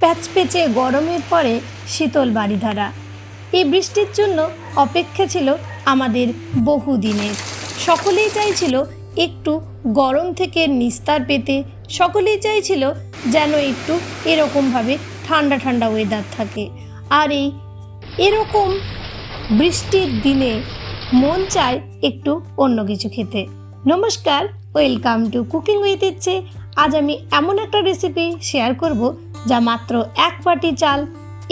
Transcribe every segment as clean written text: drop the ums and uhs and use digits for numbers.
প্যাচপেচে গরমের পরে শীতল বাড়িধারা। এই বৃষ্টির জন্য অপেক্ষা ছিল আমাদের বহুদিনের। সকলেই চাইছিল একটু গরম থেকে নিস্তার পেতে, সকলেই চাইছিল যেন একটু এরকমভাবে ঠান্ডা ঠান্ডা ওয়েদার থাকে। আর এরকম বৃষ্টির দিনে মন চায় একটু অন্য কিছু খেতে। নমস্কার, ওয়েলকাম টু কুকিং উইথ ইচ্ছে। আজ আমি এমন একটা রেসিপি শেয়ার করব যা মাত্র এক বাটি চাল,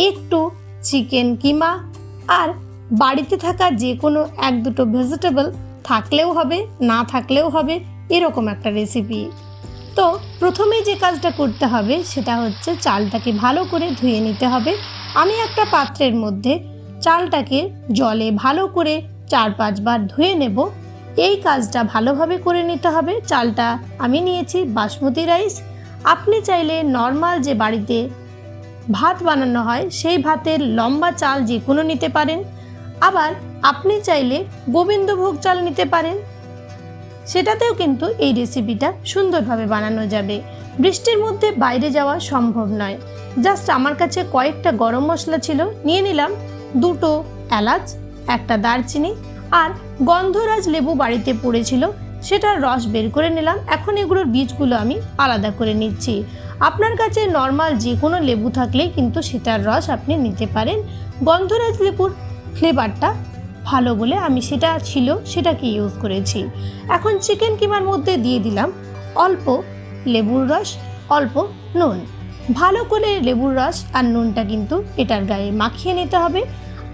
একটু চিকেন কিমা আর বাড়িতে থাকা যে কোনো এক দুটো ভেজিটেবল থাকলেও হবে, না থাকলেও হবে, এরকম একটা রেসিপি। তো প্রথমেই যে কাজটা করতে হবে সেটা হচ্ছে চালটাকে ভালো করে ধুয়ে নিতে হবে। আমি একটা পাত্রের মধ্যে চালটাকে জলে ভালো করে 4-5 বার ধুয়ে নেব। এই কাজটা ভালোভাবে করে নিতে হবে। চালটা আমি নিয়েছি বাসমতি রাইস। আপনি চাইলে নর্মাল যে বাড়িতে ভাত বানানো হয় সেই ভাতের লম্বা চাল যে কোনো নিতে পারেন, আবার আপনি চাইলে গোবিন্দভোগ চাল নিতে পারেন, সেটাতেও কিন্তু এই রেসিপিটা সুন্দরভাবে বানানো যাবে। বৃষ্টির মধ্যে বাইরে যাওয়া সম্ভব নয়। জাস্ট আমার কাছে কয়েকটা গরম মশলা ছিল, নিয়ে নিলাম 2টো এলাচ, একটা দারচিনি আর গন্ধরাজ লেবু বাড়িতে পড়েছিল, সেটার রস বের করে নিলাম। এখন এগুলোর বীজগুলো আমি আলাদা করে নিচ্ছি। আপনার কাছে নর্মাল যে কোনো লেবু থাকলেই কিন্তু সেটার রস আপনি নিতে পারেন। গন্ধরাজ লেবুর ফ্লেভারটা ভালো বলে আমি সেটাকে ইউজ করেছি। এখন চিকেন কিমার মধ্যে দিয়ে দিলাম অল্প লেবুর রস, অল্প নুন। ভালো করে লেবুর রস আর নুনটা কিন্তু এটার গায়ে মাখিয়ে নিতে হবে।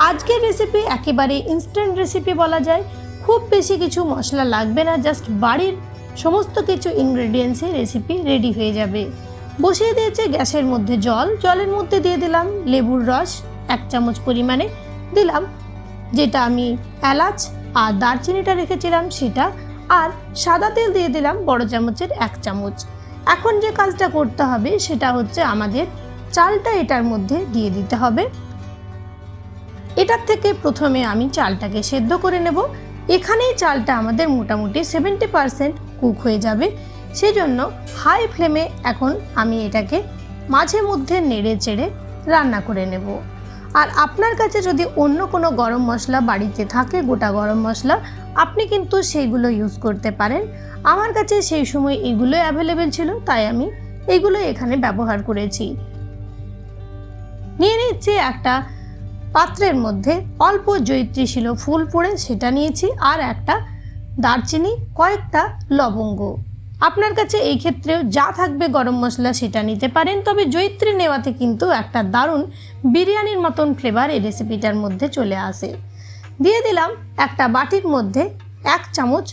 আজকের রেসিপি একেবারে ইনস্ট্যান্ট রেসিপি বলা যায়। খুব বেশি কিছু মশলা লাগবে না, জাস্ট বাড়ির সমস্ত কিছু ইনগ্রেডিয়েন্টসে রেসিপি রেডি হয়ে যাবে। বসিয়ে দিয়েছে গ্যাসের মধ্যে জলের মধ্যে দিয়ে দিলাম লেবুর রস 1 চামচ পরিমাণে, দিলাম যেটা আমি এলাচ আর দারচিনিটা রেখেছিলাম সেটা, আর সাদা তেল দিয়ে দিলাম বড় চামচের 1 চামচ। এখন যে কাজটা করতে হবে সেটা হচ্ছে আমাদের চালটা এটার মধ্যে দিয়ে দিতে হবে। এটার থেকে প্রথমে আমি চালটাকে সেদ্ধ করে নেব। এখানেই চালটা আমাদের মোটামুটি 70% কুক হয়ে যাবে। সেজন্য হাই ফ্লেমে এখন আমি এটাকে মাঝে মধ্যে নেড়ে চেড়ে রান্না করে নেব। আর আপনার কাছে যদি অন্য কোনো গরম মশলা বাড়িতে থাকে, গোটা গরম মশলা, আপনি কিন্তু সেইগুলো ইউজ করতে পারেন। আমার কাছে সেই সময় এগুলো অ্যাভেলেবেল ছিল, তাই আমি এগুলো এখানে ব্যবহার করেছি। নিয়ে নিচ্ছি একটা পাত্রের মধ্যে অল্প জয়িত্রী ছিল ফুল পড়ে, সেটা নিয়েছি, আর একটা দারচিনি, কয়েকটা লবঙ্গ। আপনার কাছে এই ক্ষেত্রেও যা থাকবে গরম মশলা সেটা নিতে পারেন, তবে জয়িত্রী নেওয়াতে কিন্তু একটা দারুণ বিরিয়ানির মতন ফ্লেভার এই রেসিপিটার মধ্যে চলে আসে। দিয়ে দিলাম একটা বাটির মধ্যে 1 চামচ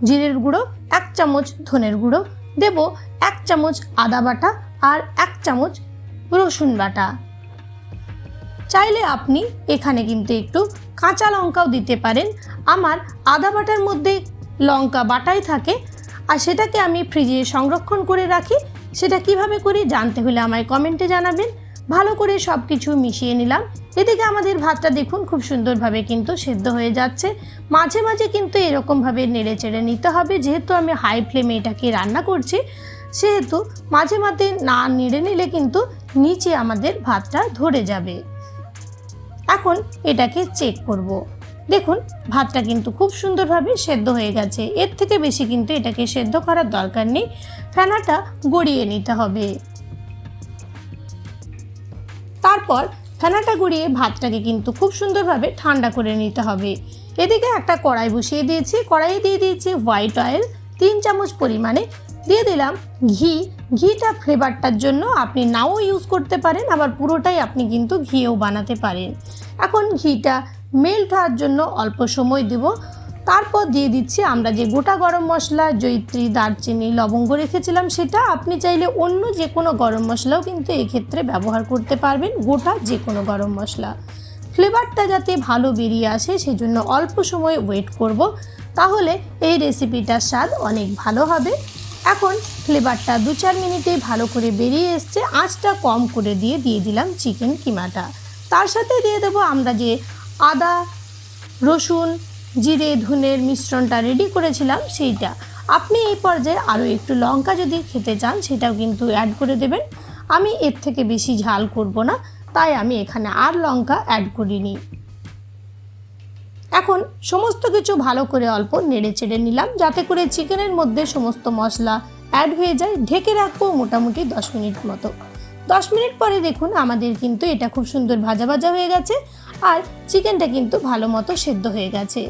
জিরের গুঁড়ো, 1 চামচ ধনের গুঁড়ো, দেব 1 চামচ আদা বাটা আর 1 চামচ রসুন বাটা। চাইলে আপনি এখানে কিন্তু একটু কাঁচা লঙ্কাও দিতে পারেন। আমার আদা বাটার মধ্যে লঙ্কা বাটাই থাকে, আর সেটাকে আমি ফ্রিজে সংরক্ষণ করে রাখি। সেটা কিভাবে করি জানতে হলে আমায় কমেন্টে জানাবেন। ভালো করে সব কিছু মিশিয়ে নিলাম। এদিকে আমাদের ভাতটা দেখুন খুব সুন্দরভাবে কিন্তু সেদ্ধ হয়ে যাচ্ছে। মাঝে মাঝে কিন্তু এরকমভাবে নেড়ে চেড়ে নিতে হবে, যেহেতু আমি হাই ফ্লেমে এটাকে রান্না করছি, সেহেতু মাঝে মাঝে না নেড়ে নিলে কিন্তু নিচে আমাদের ভাতটা ধরে যাবে। এখন এটাকে চেক করব। দেখুন ভাতটা কিন্তু খুব সুন্দরভাবে সেদ্ধ হয়ে গেছে। এর থেকে বেশি কিন্তু এটাকে সেদ্ধ করার দরকার নেই, ফেনাটা গড়িয়ে নিতে হবে। তারপর ফেনাটা গড়িয়ে ভাতটাকে কিন্তু খুব সুন্দরভাবে ঠান্ডা করে নিতে হবে। এদিকে একটা কড়াই বসিয়ে দিয়েছি, কড়াইয়ে দিয়ে দিয়েছি হোয়াইট অয়েল 3 চামচ পরিমাণে, দিয়ে দিলাম ঘিটা ফ্লেভারটার জন্য আপনি নাও ইউজ করতে পারেন, আবার পুরোটাই আপনি কিন্তু ঘিও বানাতে পারেন। এখন ঘিটা মেল্ট হওয়ার জন্য অল্প সময় দেব। তারপর দিয়ে দিচ্ছি আমরা যে গোটা গরম মশলা জয়িত্রী, দারচিনি, লবঙ্গ রেখেছিলাম সেটা। আপনি চাইলে অন্য যে কোনো গরম মশলাও কিন্তু এক্ষেত্রে ব্যবহার করতে পারবেন, গোটা যে কোনো গরম মশলা। ফ্লেভারটা যাতে ভালো বেরিয়ে আসে সেজন্য অল্প সময় ওয়েট করব, তাহলে এই রেসিপিটার স্বাদ অনেক ভালো হবে। এখন ফ্লেভারটা 2-4 মিনিটে ভালো করে বেরিয়ে এসছে। আঁচটা কম করে দিয়ে দিলাম চিকেন কিমাটা। তার সাথে দিয়ে দেবো আমরা যে আদা, রসুন, জিরে, ধনের মিশ্রণটা রেডি করেছিলাম সেইটা। আপনি এই পর্যায়ে আরও একটু লঙ্কা যদি খেতে চান সেটাও কিন্তু অ্যাড করে দেবেন। আমি এর থেকে বেশি ঝাল করব না, তাই আমি এখানে আর লঙ্কা অ্যাড করিনি। এখন সমস্ত কিছু ভালো করে অল্প নেড়ে চেড়ে নিলাম, যাতে করে চিকেনের মধ্যে সমস্ত মশলা অ্যাড হয়ে যায়। ঢেকে রাখবো মোটামুটি 10 মিনিট মতো। 10 মিনিট পরে দেখুন আমাদের কিন্তু এটা খুব সুন্দর ভাজা ভাজা হয়ে গেছে, আর চিকেনটা কিন্তু ভালো মতো সেদ্ধ হয়ে গেছে।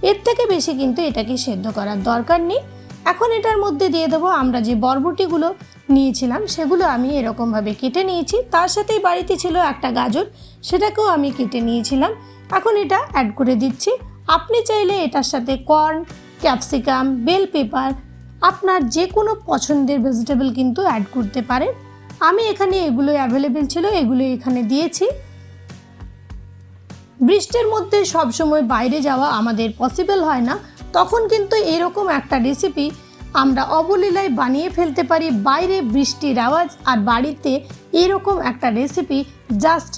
এর থেকে বেশি কিন্তু এটাকে সেদ্ধ করার দরকার নেই। এখন এটার মধ্যে দিয়ে দেবো আমরা যে বরবটিগুলো নিয়েছিলাম, সেগুলো আমি এরকমভাবে কেটে নিয়েছি। তার সাথেই বাড়িতে ছিল একটা গাজর, সেটাকেও আমি কেটে নিয়েছিলাম। এখন এটা অ্যাড করে দিচ্ছি। আপনি চাইলে এটার সাথে কর্ন, ক্যাপসিকাম, বেল পেপার, আপনার যে কোনো পছন্দের ভেজিটেবল কিন্তু অ্যাড করতে পারেন। আমি এখানে এগুলো অ্যাভেলেবেল ছিল, এগুলো এখানে দিয়েছি। বৃষ্টির মধ্যে সবসময় বাইরে যাওয়া আমাদের পসিবল হয় না, তখন কিন্তু এরকম একটা রেসিপি আমরা অবলীলায় বানিয়ে ফেলতে পারি। বাইরে বৃষ্টির আওয়াজ আর বাড়িতে এরকম একটা রেসিপি জাস্ট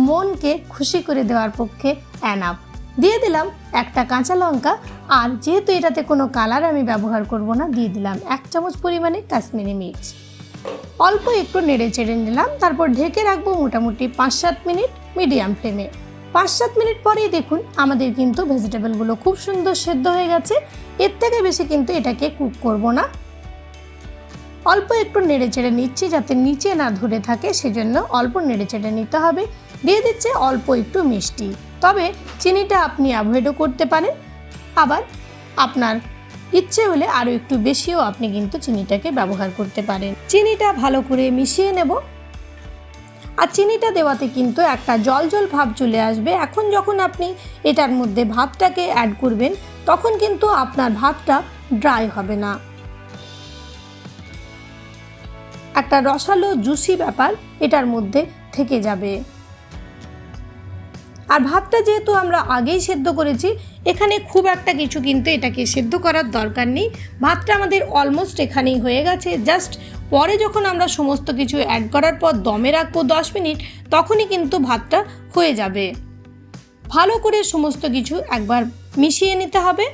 মনকে খুশি করে দেওয়ার পক্ষে এনাফ। দিয়ে দিলাম একটা কাঁচা লঙ্কা, আর যেহেতু এটাতে কোনো কালার আমি ব্যবহার করব না, দিয়ে দিলাম 1 চামচ পরিমাণে কাশ্মীরি মির্চ। অল্প একটু নেড়ে চেড়ে নিলাম, তারপর ঢেকে রাখবো মোটামুটি 5-7 মিনিট মিডিয়াম ফ্লেমে। 5-7 মিনিট পরেই দেখুন আমাদের কিন্তু ভেজিটেবলগুলো খুব সুন্দর সেদ্ধ হয়ে গেছে। এর থেকে বেশি কিন্তু এটাকে কুক করব না। অল্প একটু নেড়ে চেড়ে নিচ্ছি যাতে নিচে না ধরে থাকে, সেজন্য অল্প নেড়ে চেড়ে নিতে হবে। দিয়ে দিচ্ছে অল্প একটু মিষ্টি, তবে চিনিটা আপনি অ্যাভয়েডও করতে পারেন, আবার আপনার ইচ্ছে হলে আরও একটু বেশিও আপনি কিন্তু চিনিটাকে ব্যবহার করতে পারেন। চিনিটা ভালো করে মিশিয়ে নেব, আর চিনিটা দেওয়াতে কিন্তু একটা জল জল ভাব চলে আসবে। এখন যখন আপনি এটার মধ্যে ভাতটাকে অ্যাড করবেন, তখন কিন্তু আপনার ভাতটা ড্রাই হবে না, একটা রসালো জুসি ব্যাপার এটার মধ্যে থেকে যাবে। আর ভাতটা যেহেতু আমরা আগেই সেদ্ধ করেছি, এখানে খুব একটা কিছু কিন্তু এটাকে সেদ্ধ করার দরকার নেই। ভাতটা আমাদের অলমোস্ট এখানেই হয়ে গেছে। জাস্ট পরে যখন আমরা সমস্ত কিছু অ্যাড করার পর দমে রাখবো 10 মিনিট, তখনই কিন্তু ভাতটা হয়ে যাবে। ভালো করে সমস্ত কিছু একবার মিশিয়ে নিতে হবে,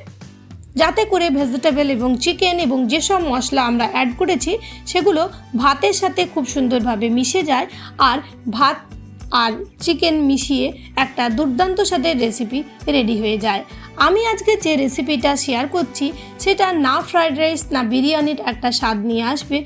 যাতে করে ভেজিটেবল এবং চিকেন এবং যেসব মশলা আমরা অ্যাড করেছি সেগুলো ভাতের সাথে খুব সুন্দরভাবে মিশে যায়, আর ভাত আর চিকেন মিশিয়ে একটা দুর্দান্ত স্বাদের রেসিপি রেডি হয়ে যায়। আমি আজকে যে রেসিপিটা শেয়ার করছি সেটা না ফ্রাইড রাইস না বিরিয়ানির একটা স্বাদ নিয়ে আসবে।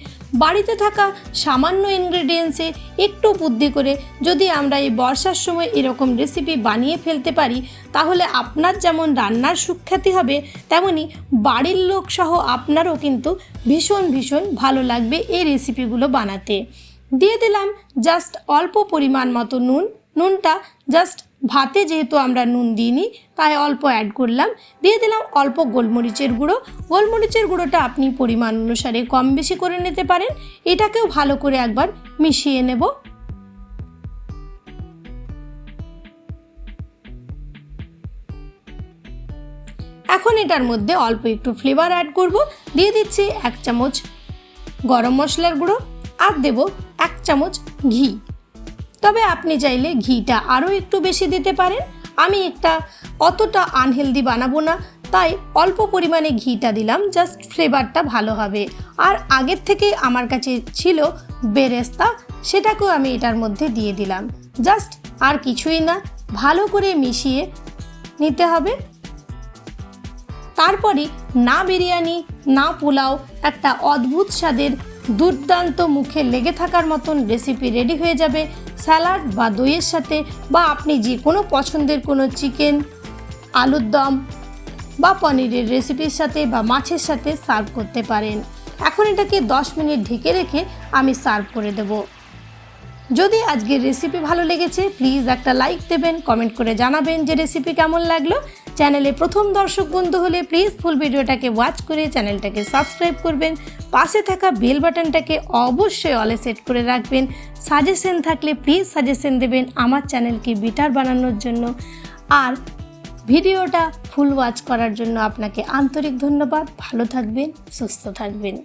বাড়িতে থাকা সামান্য ইনগ্রেডিয়েন্টসে একটু বুদ্ধি করে যদি আমরা এই বর্ষার সময় এরকম রেসিপি বানিয়ে ফেলতে পারি, তাহলে আপনার যেমন রান্নার সুখ্যাতি হবে, তেমনি বাড়ির লোক সহ আপনারও কিন্তু ভীষণ ভীষণ ভালো লাগবে এই রেসিপিগুলো বানাতে। দিয়ে দিলাম জাস্ট অল্প পরিমাণ মতো নুন। নুনটা জাস্ট ভাতে যেহেতু আমরা নুন দিইনি, তাই অল্প অ্যাড করলাম। দিয়ে দিলাম অল্প গোলমরিচের গুঁড়ো। গোলমরিচের গুঁড়োটা আপনি পরিমাণ অনুসারে কম বেশি করে নিতে পারেন। এটাকেও ভালো করে একবার মিশিয়ে নেব। এখন এটার মধ্যে অল্প একটু ফ্লেভার অ্যাড করব। দিয়ে দিচ্ছি 1 চামচ গরম মশলার গুঁড়ো, আর দেব 1 চামচ ঘি। তবে আপনি চাইলে ঘিটা আরও একটু বেশি দিতে পারেন। আমি একটা অতটা আনহেলদি বানাবো না, তাই অল্প পরিমাণে ঘিটা দিলাম, জাস্ট ফ্লেভারটা ভালো হবে। আর আগের থেকেই আমার কাছে ছিল বেরেস্তা, সেটাকেও আমি এটার মধ্যে দিয়ে দিলাম। জাস্ট আর কিছুই না, ভালো করে মিশিয়ে নিতে হবে। তারপরে না বিরিয়ানি না পোলাও, একটা অদ্ভুত স্বাদের দুর্দান্ত মুখে লেগে থাকার মতন রেসিপি রেডি হয়ে যাবে স্যালাড বা দইয়ের সাথে, বা আপনি যে কোনো পছন্দের কোনো চিকেন, আলুর দম বা পনিরের রেসিপির সাথে বা মাছের সাথে সার্ভ করতে পারেন। এখন এটাকে 10 মিনিট ঢেকে রেখে আমি সার্ভ করে দেব। যদি আজকের রেসিপি ভালো লেগেছে প্লিজ একটা লাইক দেবেন, কমেন্ট করে জানাবেন যে রেসিপি কেমন লাগলো। চ্যানেলে প্রথম দর্শক বন্ধু হলে প্লিজ ফুল ভিডিওটাকে ওয়াচ করে চ্যানেলটাকে সাবস্ক্রাইব করবেন। পাশে থাকা বেল বাটনটাকে অবশ্যই অলে সেট করে রাখবেন। সাজেশন থাকলে প্লিজ সাজেশন দেবেন আমার চ্যানেলকে বেটার বানানোর জন্য। আর ভিডিওটা ফুল ওয়াচ করার জন্য আপনাকে আন্তরিক ধন্যবাদ। ভালো থাকবেন, সুস্থ থাকবেন।